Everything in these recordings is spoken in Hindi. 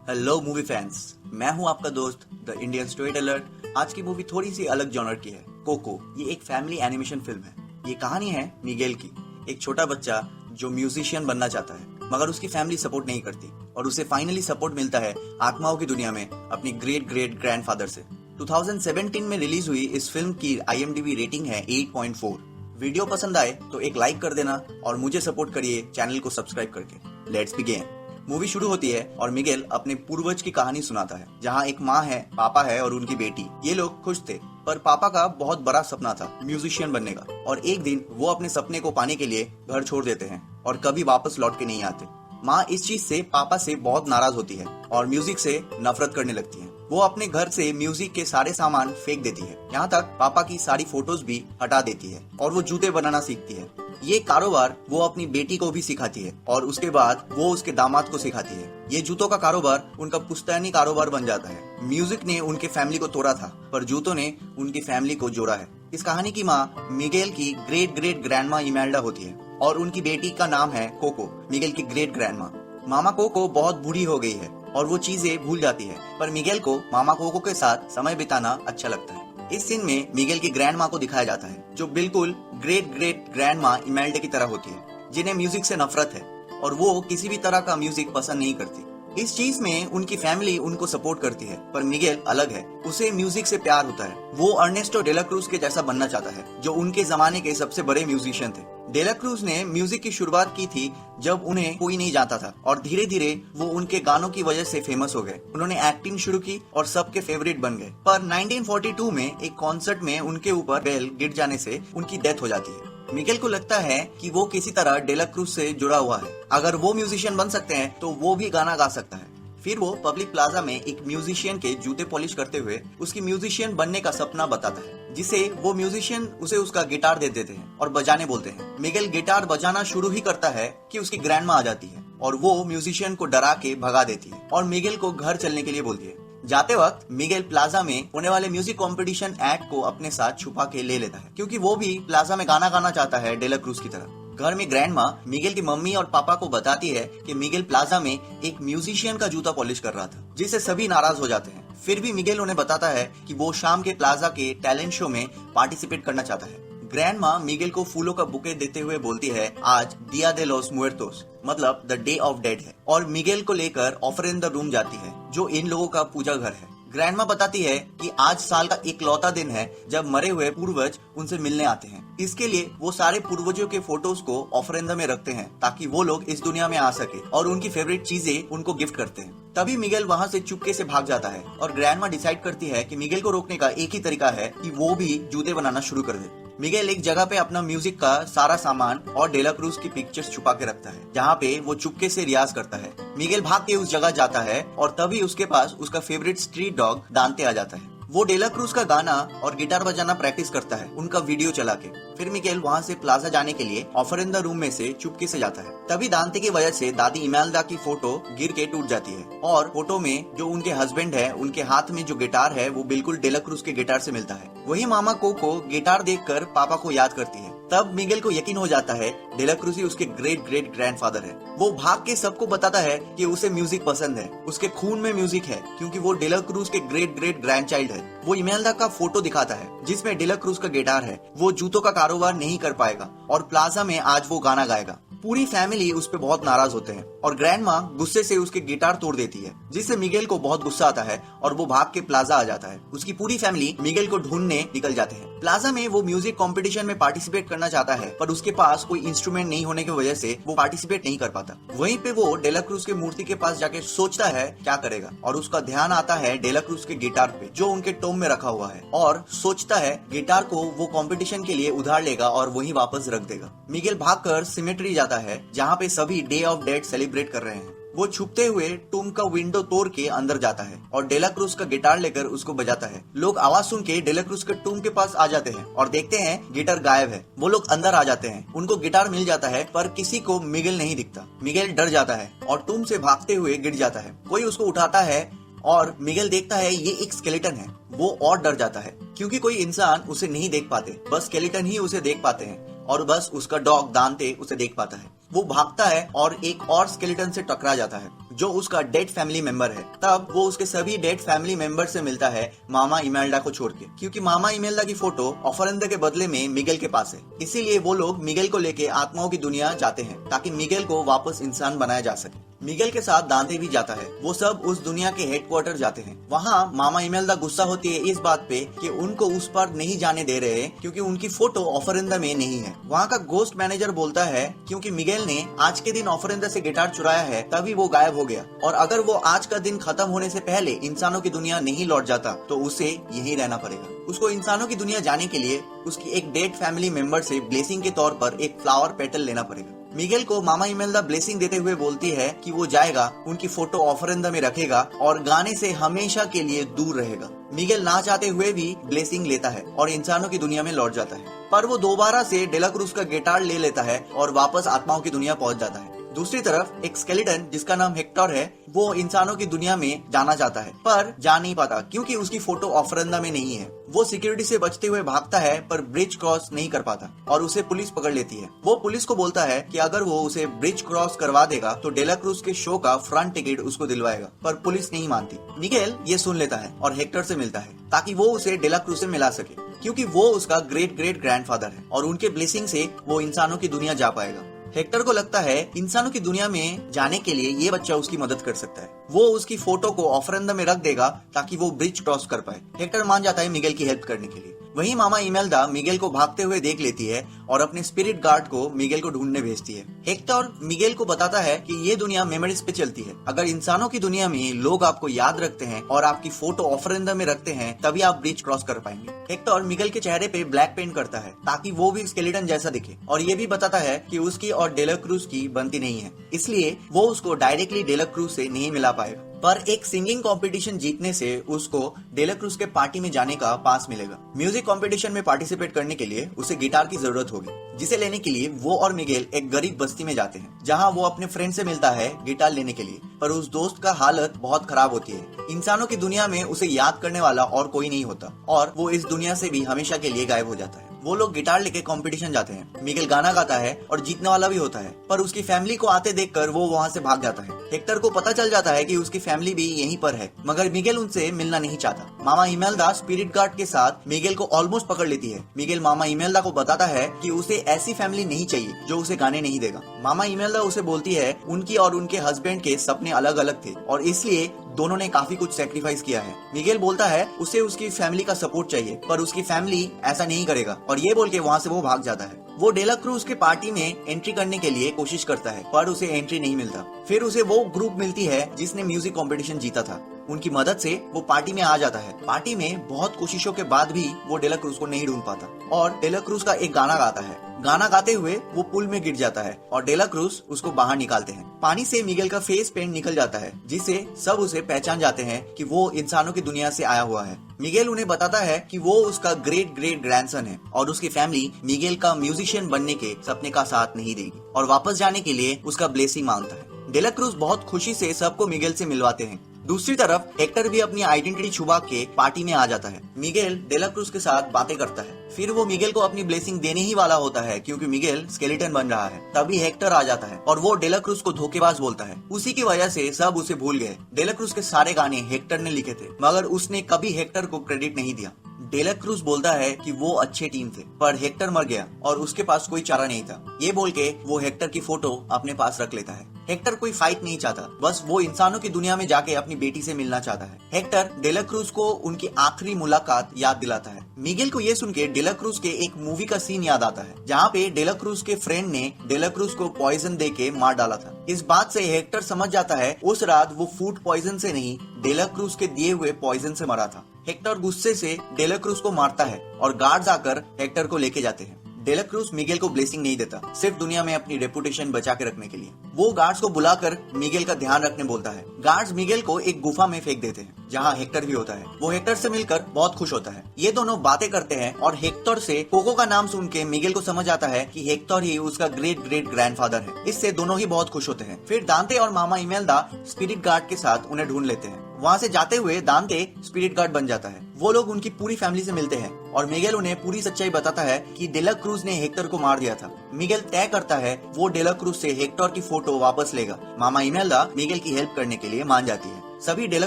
हेलो मूवी फैंस, मैं हूं आपका दोस्त द इंडियन स्टोरी टेलर। आज की मूवी थोड़ी सी अलग जॉनर की है। कोको ये एक फैमिली एनिमेशन फिल्म है। ये कहानी है मिगेल की, एक छोटा बच्चा जो म्यूजिशियन बनना चाहता है मगर उसकी फैमिली सपोर्ट नहीं करती और उसे फाइनली सपोर्ट मिलता है आत्माओं की दुनिया में अपनी ग्रेट ग्रेट ग्रैंडफादर से। 2017 में रिलीज हुई इस फिल्म की IMDb रेटिंग है 8.4। वीडियो पसंद आए तो एक लाइक कर देना और मुझे सपोर्ट करिए चैनल को सब्सक्राइब करके। Let's begin. मूवी शुरू होती है और मिगेल अपने पूर्वज की कहानी सुनाता है, जहाँ एक माँ है, पापा है और उनकी बेटी। ये लोग खुश थे, पर पापा का बहुत बड़ा सपना था म्यूजिशियन बनने का, और एक दिन वो अपने सपने को पाने के लिए घर छोड़ देते हैं और कभी वापस लौट के नहीं आते। माँ इस चीज से पापा से बहुत नाराज होती है और म्यूजिक से नफरत करने लगती है। वो अपने घर से म्यूजिक के सारे सामान फेंक देती है, यहाँ तक पापा की सारी फोटोज भी हटा देती है और वो जूते बनाना सीखती है। ये कारोबार वो अपनी बेटी को भी सिखाती है और उसके बाद वो उसके दामाद को सिखाती है। ये जूतों का कारोबार उनका पुश्तैनी कारोबार बन जाता है। म्यूजिक ने उनके फैमिली को तोड़ा था पर जूतों ने उनकी फैमिली को जोड़ा है। इस कहानी की माँ मिगेल की ग्रेट ग्रेट ग्रैंडमा इमेल्डा होती है और उनकी बेटी का नाम है कोको, मिगेल की ग्रेट ग्रैंडमा। मामा कोको बहुत बूढ़ी हो गई है और वो चीजें भूल जाती है, पर मिगेल को मामा कोको के साथ समय बिताना अच्छा लगता है। इस सीन में मिगेल की ग्रैंड माँ को दिखाया जाता है, जो बिल्कुल ग्रेट ग्रेट ग्रैंड माँ इमेल्डे की तरह होती है, जिन्हें म्यूजिक से नफरत है और वो किसी भी तरह का म्यूजिक पसंद नहीं करती। इस चीज में उनकी फैमिली उनको सपोर्ट करती है, पर मिगेल अलग है। उसे म्यूजिक से प्यार होता है। वो अर्नेस्टो डेला क्रूज के जैसा बनना चाहता है, जो उनके जमाने के सबसे बड़े म्यूजिशियन थे। डेला क्रूज ने म्यूजिक की शुरुआत की थी जब उन्हें कोई नहीं जानता था और धीरे धीरे वो उनके गानों की वजह से फेमस हो गए। उन्होंने एक्टिंग शुरू की और सबके फेवरेट बन गए। पर 1942 में एक कॉन्सर्ट में उनके ऊपर बेल गिर जाने से उनकी डेथ हो जाती है। मिगेल को लगता है कि वो किसी तरह डेला क्रूज से जुड़ा हुआ है। अगर वो म्यूजिशियन बन सकते हैं तो वो भी गाना गा सकता है। फिर वो पब्लिक प्लाजा में एक म्यूजिशियन के जूते पॉलिश करते हुए उसकी म्यूजिशियन बनने का सपना बताता है, जिसे वो म्यूजिशियन उसे उसका गिटार दे देते हैं और बजाने बोलते हैं। मिगेल गिटार बजाना शुरू ही करता है कि उसकी ग्रैंडमा आ जाती है और वो म्यूजिशियन को डरा के भगा देती है और मिगेल को घर चलने के लिए बोलती है। जाते वक्त मिगेल प्लाजा में होने वाले म्यूजिक कंपटीशन एक्ट को अपने साथ छुपा के ले लेता है, क्योंकि वो भी प्लाजा में गाना गाना चाहता है डेला क्रूज की तरह। घर में ग्रैंड माँ मिगेल की मम्मी और पापा को बताती है कि मिगेल प्लाजा में एक म्यूजिशियन का जूता पॉलिश कर रहा था, जिससे सभी नाराज हो जाते हैं। फिर भी मिगेल उन्हें बताता है कि वो शाम के प्लाजा के टैलेंट शो में पार्टिसिपेट करना चाहता है। ग्रैंड माँ मिगेल को फूलों का बुके देते हुए बोलती है, आज दिया दे लॉस मुएर्तोस मतलब द डे ऑफ डेड है, और मिगेल को लेकर ऑफरेंदा रूम जाती है, जो इन लोगों का पूजा घर है। ग्रैंडमा बताती है कि आज साल का इकलौता दिन है जब मरे हुए पूर्वज उनसे मिलने आते हैं। इसके लिए वो सारे पूर्वजों के फोटोज को ऑफरेंदा में रखते हैं ताकि वो लोग इस दुनिया में आ सके और उनकी फेवरेट चीजें उनको गिफ्ट करते हैं। तभी मिगेल वहाँ से चुपके से भाग जाता है और ग्रैंडमा डिसाइड करती है कि मिगेल को रोकने का एक ही तरीका है कि वो भी जूते बनाना शुरू कर दे। मिगेल एक जगह पे अपना म्यूजिक का सारा सामान और डेला क्रूज की पिक्चर्स छुपा के रखता है, जहाँ पे वो चुपके से रियाज करता है। मिगेल भाग के उस जगह जाता है और तभी उसके पास उसका फेवरेट स्ट्रीट डॉग दांते आ जाता है। वो डेला क्रूज का गाना और गिटार बजाना प्रैक्टिस करता है उनका वीडियो चला के। फिर मिगेल वहाँ से प्लाजा जाने के लिए ऑफरेंदा रूम में से चुपके से जाता है। तभी दांते की वजह से दादी इमेल्डा की फोटो गिर के टूट जाती है और फोटो में जो उनके हस्बैंड है, उनके हाथ में जो गिटार है वो बिल्कुल डेला क्रूज के गिटार से मिलता है। वही मामा कोको गिटार देखकर पापा को याद करती है। तब मिगेल को यकीन हो जाता है डेला क्रूज ही उसके ग्रेट ग्रेट ग्रैंडफादर है। वो भाग के सबको बताता है कि उसे म्यूजिक पसंद है, उसके खून में म्यूजिक है, क्योंकि वो डेला क्रूज के ग्रेट ग्रेट ग्रैंडचाइल्ड है। वो इमेल्डा का फोटो दिखाता है जिसमें डेला क्रूज का गिटार है। वो जूतों का कारोबार नहीं कर पाएगा और प्लाजा में आज वो गाना गाएगा। पूरी फैमिली उस पे बहुत नाराज होते हैं और ग्रैंड माँ गुस्से से उसके गिटार तोड़ देती है, जिससे मिगेल को बहुत गुस्सा आता है और वो भाग के प्लाजा आ जाता है। उसकी पूरी फैमिली मिगेल को ढूंढने निकल जाते हैं। प्लाजा में वो म्यूजिक कंपटीशन में पार्टिसिपेट करना चाहता है, पर उसके पास कोई इंस्ट्रूमेंट नहीं होने की वजह से वो पार्टिसिपेट नहीं कर पाता। वहीं पे वो डेला क्रूज के मूर्ति के पास जाके सोचता है क्या करेगा, और उसका ध्यान आता है डेला क्रूज के गिटार पे जो उनके टोम में रखा हुआ है, और सोचता है गिटार को वो कंपटीशन के लिए उधार लेगा और वहीं वापस रख देगा। मिगेल भागकर सिमेट्री जाता है जहाँ पे सभी डे ऑफ डेड सेलिब्रेट कर रहे हैं। वो छुपते हुए टूम का विंडो तोड़ के अंदर जाता है और डेला क्रूज का गिटार लेकर उसको बजाता है। लोग आवाज सुन के डेला क्रूज के टूम के पास आ जाते हैं और देखते हैं गिटार गायब है। वो लोग अंदर आ जाते हैं, उनको गिटार मिल जाता है, पर किसी को मिगेल नहीं दिखता। मिगेल डर जाता है और टूम से भागते हुए गिर जाता है। कोई उसको उठाता है और मिगेल देखता है ये एक स्केलेटन है। वो और डर जाता है क्योंकि कोई इंसान उसे नहीं देख पाते, बस स्केलेटन ही उसे देख पाते हैं और बस उसका डॉग दांते उसे देख पाता है। वो भागता है और एक और स्केलेटन से टकरा जाता है जो उसका डेड फैमिली मेंबर है। तब वो उसके सभी डेड फैमिली मेंबर से मिलता है मामा इमेल्डा को छोड़ के, क्योंकि मामा इमेल्डा की फोटो ऑफरेंदा के बदले में मिगेल के पास है। इसीलिए वो लोग मिगेल को लेके आत्माओं की दुनिया जाते हैं ताकि मिगेल को वापस इंसान बनाया जा सके। मिगेल के साथ दांते भी जाता है। वो सब उस दुनिया के हेडक्वार्टर जाते हैं। वहाँ मामा इमेल्डा गुस्सा होती है इस बात पे कि उनको उस पर नहीं जाने दे रहे क्योंकि उनकी फोटो ऑफरेंदा में नहीं है। वहाँ का गोस्ट मैनेजर बोलता है क्योंकि मिगेल ने आज के दिन ऑफरेंदा से गिटार चुराया है तभी वो गायब हो गया, और अगर वो आज का दिन खत्म होने से पहले इंसानों की दुनिया नहीं लौट जाता तो उसे यहीं रहना पड़ेगा। उसको इंसानों की दुनिया जाने के लिए उसकी एक डेड फैमिली मेंबर से ब्लेसिंग के तौर पर एक फ्लावर पेटल लेना पड़ेगा। मिगेल को मामा इमेल्डा ब्लेसिंग देते हुए बोलती है कि वो जाएगा, उनकी फोटो ऑफरेंदा में रखेगा और गाने से हमेशा के लिए दूर रहेगा। मिगेल ना चाहते हुए भी ब्लेसिंग लेता है और इंसानों की दुनिया में लौट जाता है, पर वो दोबारा से डेला क्रूज का गिटार ले लेता है और वापस आत्माओं की दुनिया पहुंच जाता है। दूसरी तरफ एक स्केलेटन जिसका नाम हेक्टर है, वो इंसानों की दुनिया में जाना चाहता है पर जा नहीं पाता क्योंकि उसकी फोटो ऑफरेंदा में नहीं है। वो सिक्योरिटी से बचते हुए भागता है पर ब्रिज क्रॉस नहीं कर पाता और उसे पुलिस पकड़ लेती है। वो पुलिस को बोलता है कि अगर वो उसे ब्रिज क्रॉस करवा देगा तो डेला क्रूज के शो का फ्रंट टिकट उसको दिलवाएगा, पर पुलिस नहीं मानती। मिगेल ये सुन लेता है और हेक्टर से मिलता है ताकि वो उसे डेला क्रूज से मिला सके, क्योंकि वो उसका ग्रेट ग्रेट ग्रैंडफादर है और उनके ब्लेसिंग से वो इंसानों की दुनिया जा पाएगा। हेक्टर को लगता है इंसानों की दुनिया में जाने के लिए ये बच्चा उसकी मदद कर सकता है। वो उसकी फोटो को ऑफरेंदा में रख देगा ताकि वो ब्रिज क्रॉस कर पाए। हेक्टर मान जाता है मिगेल की हेल्प करने के लिए। वहीं मामा इमेल्डा मिगेल को भागते हुए देख लेती है और अपने स्पिरिट गार्ड को मिगेल को ढूंढने भेजती है। हेक्टर मिगेल को बताता है कि ये दुनिया मेमोरीज पे चलती है। अगर इंसानों की दुनिया में लोग आपको याद रखते हैं और आपकी फोटो ऑफरेंदा में रखते हैं तभी आप ब्रिज क्रॉस कर पाएंगे। हेक्टर मिगेल के चेहरे पे ब्लैक पेंट करता है ताकि वो भी स्केलेटन जैसा दिखे, और ये भी बताता है कि उसकी और डेला क्रूज की बनती नहीं है, इसलिए वो उसको डायरेक्टली डेला क्रूज से नहीं मिला पाएगा। पर एक सिंगिंग कंपटीशन जीतने से उसको डेला क्रूज के पार्टी में जाने का पास मिलेगा। म्यूजिक कंपटीशन में पार्टिसिपेट करने के लिए उसे गिटार की जरूरत होगी, जिसे लेने के लिए वो और मिगेल एक गरीब बस्ती में जाते हैं जहां वो अपने फ्रेंड से मिलता है गिटार लेने के लिए। पर उस दोस्त का हालत बहुत खराब होती है। इंसानों की दुनिया में उसे याद करने वाला और कोई नहीं होता और वो इस दुनिया से भी हमेशा के लिए गायब हो जाता है। वो लोग गिटार लेके कंपटीशन जाते हैं। मिगेल गाना गाता है और जीतने वाला भी होता है, पर उसकी फैमिली को आते देखकर वो वहाँ से भाग जाता है। हेक्टर को पता चल जाता है कि उसकी फैमिली भी यहीं पर है, मगर मिगेल उनसे मिलना नहीं चाहता। मामा इमेल्डा स्पिरिट गार्ड के साथ मिगेल को ऑलमोस्ट पकड़ लेती है। मिगेल मामा इमेल्डा को बताता है कि उसे ऐसी फैमिली नहीं चाहिए जो उसे गाने नहीं देगा। मामा इमेल्डा उसे बोलती है उनकी और उनके हस्बैंड के सपने अलग अलग थे और इसलिए दोनों ने काफी कुछ सेक्रीफाइस किया है। मिगेल बोलता है उसे उसकी फैमिली का सपोर्ट चाहिए, पर उसकी फैमिली ऐसा नहीं करेगा, और ये बोल के वहाँ से वो भाग जाता है। वो डेला क्रूज के पार्टी में एंट्री करने के लिए कोशिश करता है पर उसे एंट्री नहीं मिलता। फिर उसे वो ग्रुप मिलती है जिसने म्यूजिक कंपटीशन जीता था। उनकी मदद से वो पार्टी में आ जाता है। पार्टी में बहुत कोशिशों के बाद भी वो डेला क्रूज को नहीं ढूंढ पाता और डेला क्रूज का एक गाना गाता है। गाना गाते हुए वो पुल में गिर जाता है और डेला क्रूज उसको बाहर निकालते हैं। पानी से मिगेल का फेस पेंट निकल जाता है, जिससे सब उसे पहचान जाते हैं कि वो इंसानों की दुनिया से आया हुआ है। मिगेल उन्हें बताता है कि वो उसका ग्रेट ग्रेट ग्रैंडसन है और उसकी फैमिली मिगेल का म्यूजिशियन बनने के सपने का साथ नहीं देगी और वापस जाने के लिए उसका ब्लेसिंग मांगता है। डेला क्रूज बहुत खुशी से सबको मिगेल से मिलवाते हैं। दूसरी तरफ हेक्टर भी अपनी आइडेंटिटी छुपा के पार्टी में आ जाता है। मिगेल डेला क्रूज के साथ बातें करता है। फिर वो मिगेल को अपनी ब्लेसिंग देने ही वाला होता है क्योंकि मिगेल स्केलेटन बन रहा है। तभी हेक्टर आ जाता है और वो डेला क्रूज को धोखेबाज बोलता है। उसी की वजह से सब उसे भूल गए। डेला क्रूज के सारे गाने हेक्टर ने लिखे थे, मगर उसने कभी हेक्टर को क्रेडिट नहीं दिया। डेला क्रूज बोलता है कि वो अच्छे टीम थे, पर हेक्टर मर गया और उसके पास कोई चारा नहीं था। ये बोल के वो हेक्टर की फोटो अपने पास रख लेता है। हेक्टर कोई फाइट नहीं चाहता, बस वो इंसानों की दुनिया में जाके अपनी बेटी से मिलना चाहता है। हेक्टर डेला क्रूज को उनकी आखिरी मुलाकात याद दिलाता है। मिगेल को ये सुन के डेला क्रूज के एक मूवी का सीन याद आता है जहाँ पे डेला क्रूज के फ्रेंड ने डेला क्रूज को पॉइजन दे के मार डाला था। इस बात से हेक्टर समझ जाता है उस रात वो फूड पॉइजन से नहीं, डेला क्रूज के दिए हुए पॉइजन से मरा था। हेक्टर गुस्से से डेला क्रूज को मारता है और गार्ड्स आकर हेक्टर को लेके जाते हैं। डेला क्रूज मिगेल को ब्लेसिंग नहीं देता, सिर्फ दुनिया में अपनी रेपुटेशन बचा के रखने के लिए। वो गार्ड्स को बुलाकर मिगेल का ध्यान रखने बोलता है। गार्ड्स मिगेल को एक गुफा में फेंक देते हैं जहाँ हेक्टर भी होता है। वो हेक्टर से मिलकर बहुत खुश होता है। ये दोनों बातें करते हैं और हेक्टर से कोको का नाम सुन के मिगेल को समझ आता है कि हेक्टर ही उसका ग्रेट ग्रेट ग्रैंडफादर है। इससे दोनों ही बहुत खुश होते हैं। फिर दांते और मामा इमेल्डा स्पिरिट गार्ड के साथ उन्हें ढूंढ लेते हैं। वहाँ से जाते हुए दांते स्पिरिट गार्ड बन जाता है। वो लोग उनकी पूरी फैमिली से मिलते हैं और मिगेल उन्हें पूरी सच्चाई बताता है कि डेला क्रूज ने हेक्टर को मार दिया था। मिगेल तय करता है वो डेला क्रूज से हेक्टर की फोटो वापस लेगा। मामा इमेल्डा मिगेल की हेल्प करने के लिए मान जाती है। सभी डेला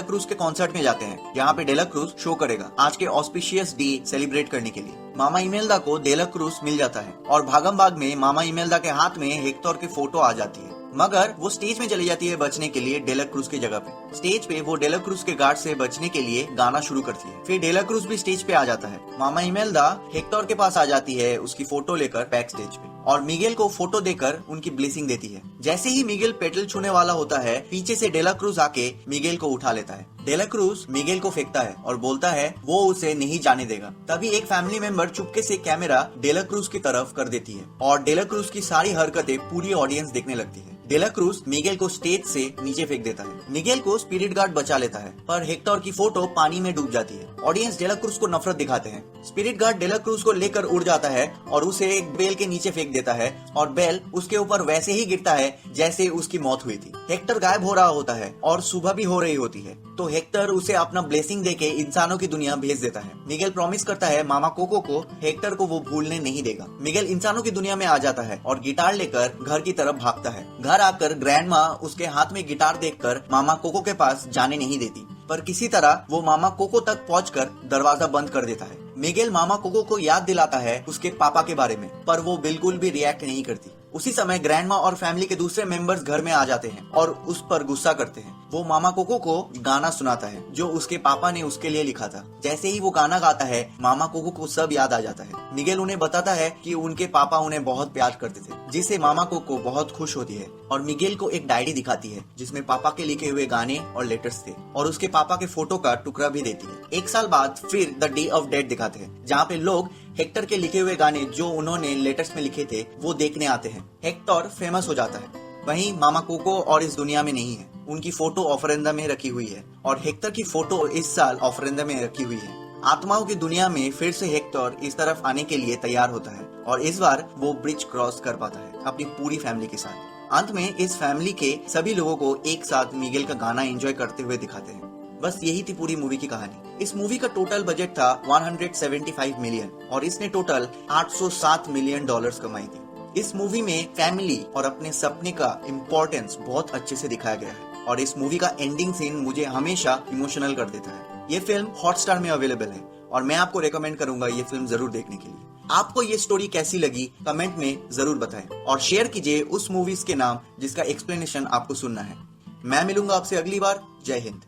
क्रूज के कॉन्सर्ट में जाते हैं, जहाँ पे डेला क्रूज शो करेगा आज के ऑस्पिशियस डे सेलिब्रेट करने के लिए। मामा इमेल्डा को डेला क्रूज मिल जाता है और भागम भाग में मामा इमेल्डा के हाथ में हेक्टर की फोटो आ जाती है, मगर वो स्टेज में चली जाती है बचने के लिए डेला क्रूज की जगह पे। स्टेज पे वो डेला क्रूज के गार्ड से बचने के लिए गाना शुरू करती है। फिर डेला क्रूज भी स्टेज पे आ जाता है। मामा इमेल्डा हेक्टर के पास आ जाती है उसकी फोटो लेकर बैक स्टेज पे, और मिगेल को फोटो देकर उनकी ब्लेसिंग देती है। जैसे ही मिगेल पेडल छूने वाला होता है, पीछे से डेला क्रूज आके मिगेल को उठा लेता है। डेला क्रूज मिगेल को फेंकता है और बोलता है वो उसे नहीं जाने देगा। तभी एक फैमिली मेंबर चुपके से कैमरा डेला क्रूज की तरफ कर देती है और डेला क्रूज की सारी हरकतें पूरी ऑडियंस देखने लगती है। डेला क्रूज मिगेल को स्टेज से नीचे फेंक देता है। मिगेल को स्पिरिट गार्ड बचा लेता है, पर हेक्टर की फोटो पानी में डूब जाती है। ऑडियंस डेला क्रूज को नफरत दिखाते हैं। स्पिरिट गार्ड डेला क्रूज को लेकर उड़ जाता है और उसे एक बेल के नीचे फेंक देता है और बेल उसके ऊपर वैसे ही गिरता है जैसे उसकी मौत हुई थी। हेक्टर गायब हो रहा होता है और सुबह भी हो रही होती है, तो हेक्टर उसे अपना ब्लेसिंग देके इंसानों की दुनिया भेज देता है। मिगेल प्रॉमिस करता है मामा कोको को हेक्टर को वो भूलने नहीं देगा। मिगेल इंसानों की दुनिया में आ जाता है और गिटार लेकर घर की तरफ भागता है। घर आकर ग्रैंडमा उसके हाथ में गिटार देखकर मामा कोको के पास जाने नहीं देती, पर किसी तरह वो मामा कोको तक पहुंचकर दरवाजा बंद कर देता है। मिगेल मामा कोको को याद दिलाता है उसके पापा के बारे में, पर वो बिल्कुल भी रिएक्ट नहीं करती। उसी समय ग्रैंडमा और फैमिली के दूसरे मेंबर्स घर में आ जाते हैं और उस पर गुस्सा करते हैं। वो मामा कोको को गाना सुनाता है जो उसके पापा ने उसके लिए लिखा था। जैसे ही वो गाना गाता है, मामा कोको को सब याद आ जाता है। मिगेल उन्हें बताता है कि उनके पापा उन्हें बहुत प्यार करते थे, जिससे मामा कोको बहुत खुश होती है और मिगेल को एक डायरी दिखाती है जिसमें पापा के लिखे हुए गाने और लेटर्स थे, और उसके पापा के फोटो का टुकड़ा भी देती है। एक साल बाद फिर द डे ऑफ डेथ दिखाते हैं, जहाँ पे लोग हेक्टर के लिखे हुए गाने जो उन्होंने लेटर्स में लिखे थे वो देखने आते हैं। हेक्टर फेमस हो जाता है। वहीं मामा कोको और इस दुनिया में नहीं है। उनकी फोटो ऑफरेंदा में रखी हुई है और हेक्टर की फोटो इस साल ऑफरेंदा में रखी हुई है। आत्माओं की दुनिया में फिर से हेक्टर इस तरफ आने के लिए तैयार होता है और इस बार वो ब्रिज क्रॉस कर पाता है अपनी पूरी फैमिली के साथ। अंत में इस फैमिली के सभी लोगों को एक साथ मिगेल का गाना एंजॉय करते हुए दिखाते हैं। बस यही थी पूरी मूवी की कहानी। इस मूवी का टोटल बजट था 175 मिलियन और इसने टोटल 807 मिलियन डॉलर्स कमाई थी। इस मूवी में फैमिली और अपने सपने का इम्पोर्टेंस बहुत अच्छे से दिखाया गया है और इस मूवी का एंडिंग सीन मुझे हमेशा इमोशनल कर देता है। ये फिल्म हॉटस्टार में अवेलेबल है और मैं आपको रेकमेंड करूंगा ये फिल्म जरूर देखने के लिए। आपको ये स्टोरी कैसी लगी कमेंट में जरूर बताएं और शेयर कीजिए उस मूवीज के नाम जिसका एक्सप्लेनेशन आपको सुनना है। मैं मिलूंगा आपसे अगली बार। जय हिंद।